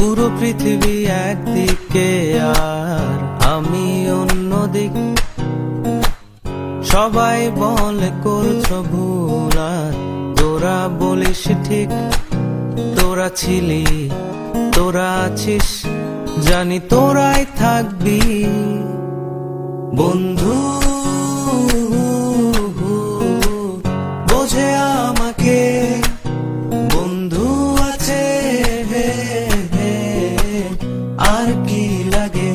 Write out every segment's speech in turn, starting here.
পুরো পৃথিবী একদিকে আর আমি অন্যদিক। সবাই বলে করছো ভুল আর তোরা বলিস ঠিক। তোরা ছিলি, তোরা আছিস, জানি তোরাই থাকবি বন্ধু। বোঝে আমাকে বন্ধু আছে, আর কি লাগে।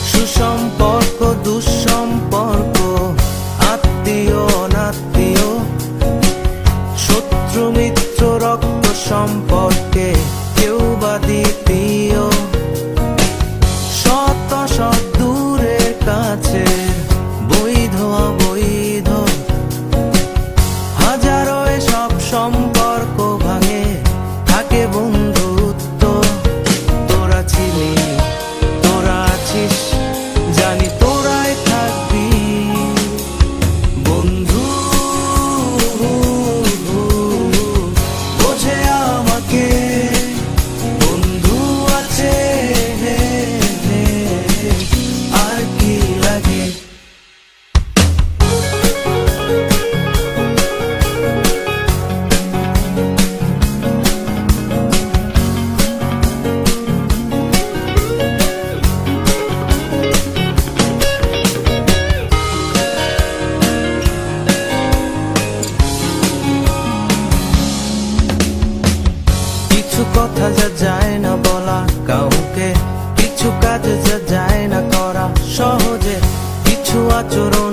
সুসম্পর্ক দুঃসম্পর্ক, আত্মীয় অনাত্মীয়, শত্রু মিত্র রক্ত সম্পর্কে কেউ বা দ্বিতীয়। শত শত দূরের কাছে, বৈধ অবৈধ, হাজারো এসব সম্পর্ক ভাঙে, থাকে বন্ধুত্ব। তোরা ছিলি, তোরা আছিস, জানি তোরাই থাকবি বন্ধু। বোঝে আমাকে বন্ধু আছে, আর কি লাগে। কিছু কথা যা যায় না বলা কাউকে, কিছু কাজ যা যায় না করা সহজে, কিছু আচরণ